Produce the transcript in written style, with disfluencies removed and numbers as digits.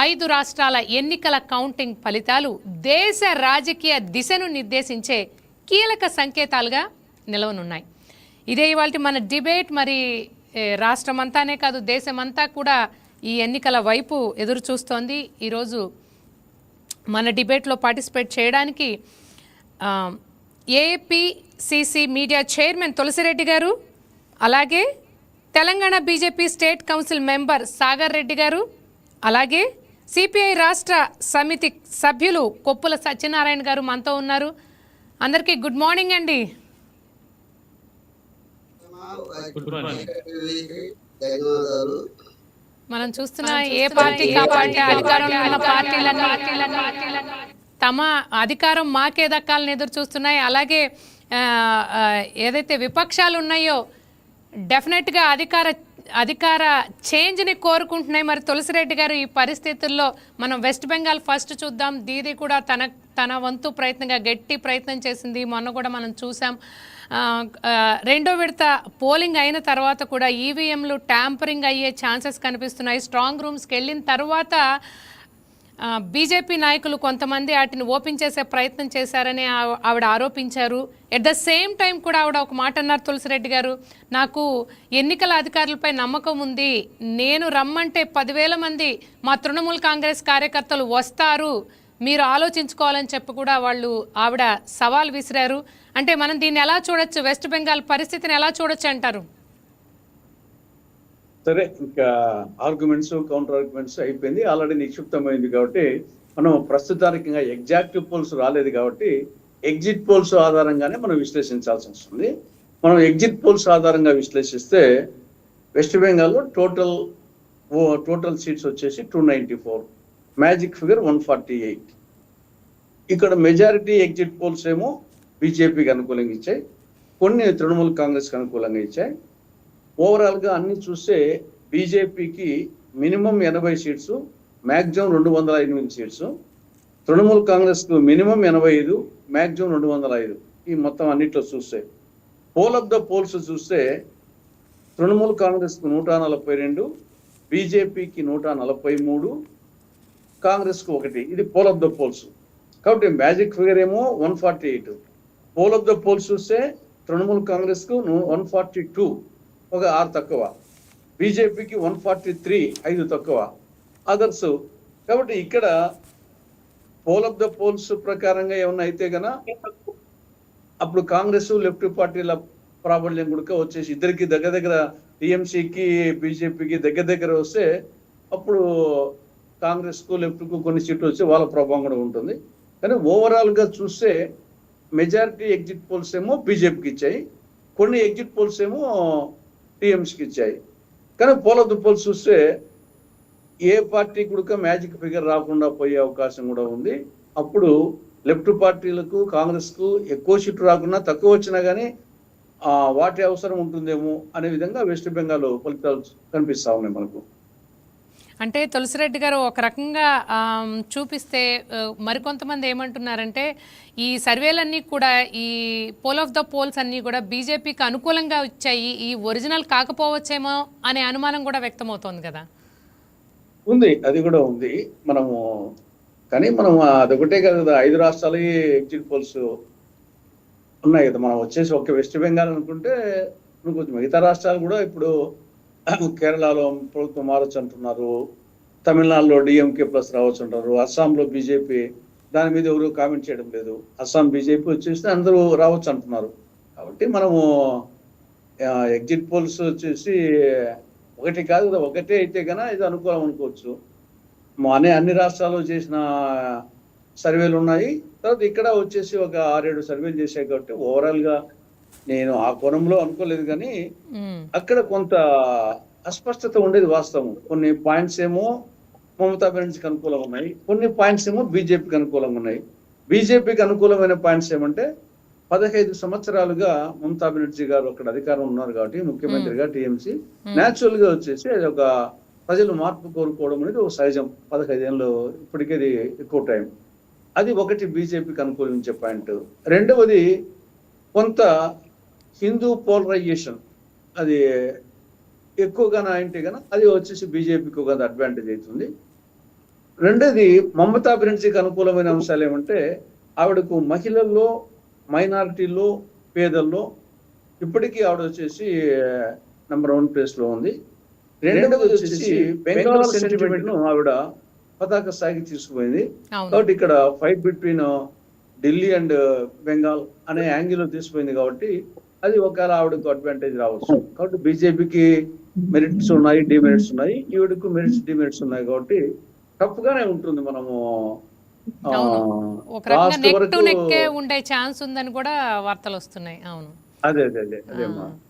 5 రాష్ట్రాల ఎన్నికల కౌంటింగ్ ఫలితాలు దేశ రాజకీయ దిశను నిర్దేశించే కీలక సంకేతాలుగా నిలవనున్నాయి. ఇదే ఇవాల్టి మన డిబేట్. మరి రాష్ట్రమంతానే కాదు దేశమంతా కూడా ఈ ఎన్నికల వైపు ఎదురు చూస్తోంది. ఈరోజు మన డిబేట్లో పార్టిసిపేట్ చేయడానికి ఏపీసీసీ మీడియా చైర్మన్ తులసిరెడ్డి గారు, అలాగే Telangana BJP state council member Sagar Reddy గారు, అలాగే సిపిఐ రాష్ట్ర సమితి సభ్యులు కొప్పుల సత్యనారాయణ గారు మనతో ఉన్నారు. అందరికీ గుడ్ మార్నింగ్ అండి. మనం చూస్తున్న ఏ పార్టీ కాపాడితే అధికారంలో ఉన్న పార్టీలన్నీ తమ అధికారం మాకే దక్కాలని ఎదురు చూస్తున్నాయి. అలాగే ఏదైతే విపక్షాలు ఉన్నాయో డెఫినెట్గా అధికార చేంజ్ని కోరుకుంటున్నాయి. మరి తులసిరెడ్డి గారు, ఈ పరిస్థితుల్లో మనం వెస్ట్ బెంగాల్ ఫస్ట్ చూద్దాం. దీది కూడా తన వంతు ప్రయత్నంగా గట్టి ప్రయత్నం చేసింది. మొన్న కూడా మనం చూసాం. రెండో విడత పోలింగ్ అయిన తర్వాత కూడా ఈవీఎంలు ట్యాంపరింగ్ అయ్యే ఛాన్సెస్ కనిపిస్తున్నాయి. స్ట్రాంగ్ రూమ్స్కి వెళ్ళిన తర్వాత బీజేపీ నాయకులు కొంతమంది వాటిని ఓపెన్ చేసే ప్రయత్నం చేశారని ఆవిడ ఆరోపించారు. ఎట్ ద సేమ్ టైం కూడా ఆవిడ ఒక మాట అన్నారు, తులసిరెడ్డి గారు, నాకు ఎన్నికల అధికారులపై నమ్మకం ఉంది, నేను రమ్మంటే 10,000 మంది మా తృణమూల్ కాంగ్రెస్ కార్యకర్తలు వస్తారు, మీరు ఆలోచించుకోవాలని చెప్పి కూడా ఆవిడ సవాల్ విసిరారు. అంటే మనం దీన్ని ఎలా చూడొచ్చు, వెస్ట్ బెంగాల్ పరిస్థితిని ఎలా చూడొచ్చు అంటారు? సరే, ఇంకా ఆర్గ్యుమెంట్స్ కౌంటర్ ఆర్గ్యుమెంట్స్ అయిపోయింది, ఆల్రెడీ నిక్షిప్తమైంది. కాబట్టి మనం ప్రస్తుతానికి ఎగ్జాక్ట్ పోల్స్ రాలేదు కాబట్టి ఎగ్జిట్ పోల్స్ ఆధారంగానే మనం విశ్లేషించాల్సి వస్తుంది. మనం ఎగ్జిట్ పోల్స్ ఆధారంగా విశ్లేషిస్తే వెస్ట్ బెంగాల్లో టోటల్ సీట్స్ వచ్చేసి 294, మ్యాజిక్ ఫిగర్ 148. ఇక్కడ మెజారిటీ ఎగ్జిట్ పోల్స్ ఏమో బీజేపీకి అనుకూలంగా ఇచ్చాయి, కొన్ని తృణమూల్ కాంగ్రెస్కి అనుకూలంగా ఇచ్చాయి. ఓవరాల్గా అన్ని చూస్తే బీజేపీకి minimum 80 seats, maximum 208 seats, Trinamool కాంగ్రెస్కు మినిమం 85, మ్యాక్సిమం 205. ఈ మొత్తం అన్నిట్లో చూస్తే పోల్ ఆఫ్ ద పోల్స్ చూస్తే తృణమూల్ కాంగ్రెస్కు 142, బీజేపీకి 143, కాంగ్రెస్కు 1. ఇది పోల్ ఆఫ్ ద పోల్స్. కాబట్టి మ్యాజిక్ ఫిగర్ ఏమో 148. పోల్ ఆఫ్ ద పోల్స్ చూస్తే తృణమూల్ కాంగ్రెస్కు 142, ఒక 6 తక్కువ, బీజేపీకి 143, 5 తక్కువ, అదర్స్. కాబట్టి ఇక్కడ పోల్ ఆఫ్ ద పోల్స్ ప్రకారంగా ఏమన్నా అయితే గనా అప్పుడు కాంగ్రెస్ లెఫ్ట్ పార్టీల ప్రాబల్యం కూడా వచ్చేసి ఇద్దరికి దగ్గర టీఎంసీకి బీజేపీకి దగ్గర వస్తే అప్పుడు కాంగ్రెస్కు లెఫ్ట్కు కొన్ని సీట్లు వచ్చి వాళ్ళ ప్రభావం కూడా ఉంటుంది. కానీ ఓవరాల్గా చూస్తే మెజారిటీ ఎగ్జిట్ పోల్స్ ఏమో బీజేపీకి ఇచ్చాయి, కొన్ని ఎగ్జిట్ పోల్స్ ఏమో టీఎంసీకి ఇచ్చాయి. కానీ పోల్ ఆఫ్ ద పోల్స్ చూస్తే ఏ పార్టీ కూడా మ్యాజిక్ ఫిగర్ రాకుండా పోయే అవకాశం కూడా ఉంది. అప్పుడు లెఫ్ట్ పార్టీలకు కాంగ్రెస్కు ఎక్కువ సీట్లు రాకుండా తక్కువ వచ్చినా కానీ వాటి అవసరం ఉంటుందేమో అనే విధంగా వెస్ట్ బెంగాల్ ఫలితాలు కనిపిస్తా ఉన్నాయి మనకు. అంటే తులసిరెడ్డి గారు, ఒక రకంగా చూపిస్తే మరికొంతమంది ఏమంటున్నారంటే ఈ సర్వేలన్నీ కూడా, ఈ పోల్ ఆఫ్ ద పోల్స్ అన్నీ కూడా బీజేపీకి అనుకూలంగా వచ్చాయి, ఈ ఒరిజినల్ కాకపోవచ్చేమో అనే అనుమానం కూడా వ్యక్తమవుతోంది కదా. ఉంది, అది కూడా ఉంది. కానీ మనం అదొకటే కదా, 5 రాష్ట్రాలు ఎగ్జిట్ పోల్స్ ఉన్నాయి కదా. మనం వచ్చేసి ఒక వెస్ట్ బెంగాల్ అనుకుంటే కొంచెం మిగతా రాష్ట్రాలు కూడా ఇప్పుడు కేరళలో ప్రభుత్వం మారచ్చు అంటున్నారు, తమిళనాడులో డిఎంకే ప్లస్ రావచ్చు అంటారు, అస్సాంలో బీజేపీ, దాని మీద ఎవరు కామెంట్ చేయడం లేదు. అస్సాం బీజేపీ వచ్చేసి అందరూ రావచ్చు అంటున్నారు. కాబట్టి మనము ఎగ్జిట్ పోల్స్ వచ్చేసి ఒకటి కాదు కదా, ఒకటే అయితే కన్నా ఇది అనుకూలం అనుకోవచ్చు. అన్ని రాష్ట్రాల్లో చేసిన సర్వేలు ఉన్నాయి. తర్వాత ఇక్కడ వచ్చేసి ఒక 6-7 సర్వేలు చేశాయి. కాబట్టి ఓవరాల్గా నేను ఆ కోణంలో అనుకోలేదు, కానీ అక్కడ కొంత అస్పష్టత ఉండేది వాస్తవం. కొన్ని పాయింట్స్ ఏమో మమతా బెనర్జీకి అనుకూలంగా ఉన్నాయి, కొన్ని పాయింట్స్ ఏమో బీజేపీకి అనుకూలంగా ఉన్నాయి. బీజేపీకి అనుకూలమైన పాయింట్స్ ఏమంటే 15 సంవత్సరాలుగా మమతా బెనర్జీ గారు అక్కడ అధికారం ఉన్నారు కాబట్టి ముఖ్యమంత్రిగా టీఎంసీ న్యాచురల్ గా వచ్చేసి అది ఒక ప్రజలు మార్పు కోరుకోవడం అనేది ఒక సహజం. 15 ఏళ్ళు ఇప్పటికే ఎక్కువ టైం. అది ఒకటి బీజేపీకి అనుకూలించే పాయింట్. రెండవది కొంత హిందూ పోలరైజేషన్ అది ఎక్కువగా అంటే కనుక అది వచ్చేసి బీజేపీకి ఒక అడ్వాంటేజ్ అవుతుంది. రెండోది మమతా బెనర్జీకి అనుకూలమైన అంశాలు ఏమంటే ఆవిడకు మహిళల్లో, మైనారిటీలో, పేదల్లో ఇప్పటికీ ఆవిడ వచ్చేసి నంబర్ 1 ప్లేస్ లో ఉంది. రెండవది వచ్చేసి బెంగాల్ సెంటిమెంట్ ను ఆవిడ పతాక స్థాయికి తీసుకుపోయింది. అవును కాబట్టి ఇక్కడ fight between Delhi and Bengal అనే యాంగిల్ తీసుకుపోయింది కాబట్టి అది ఒకవేళ ఆవిడకు అడ్వాంటేజ్ రావచ్చు. కాబట్టి బీజేపీకి మెరిట్స్ ఉన్నాయి, డిమెరిట్స్ ఉన్నాయి. ఈవిడకు మెరిట్స్, డిమెరిట్స్ ఉన్నాయి కాబట్టి టఫ్ గానే ఉంటుంది. మనము అవును ఒక రకంగా లాస్ట్ నెక్ టు వరకు నెక్కే ఉండే ఛాన్స్ ఉందని కూడా వార్తలు వస్తున్నాయి. అవును అదే అదే అదే అదేమ్మా.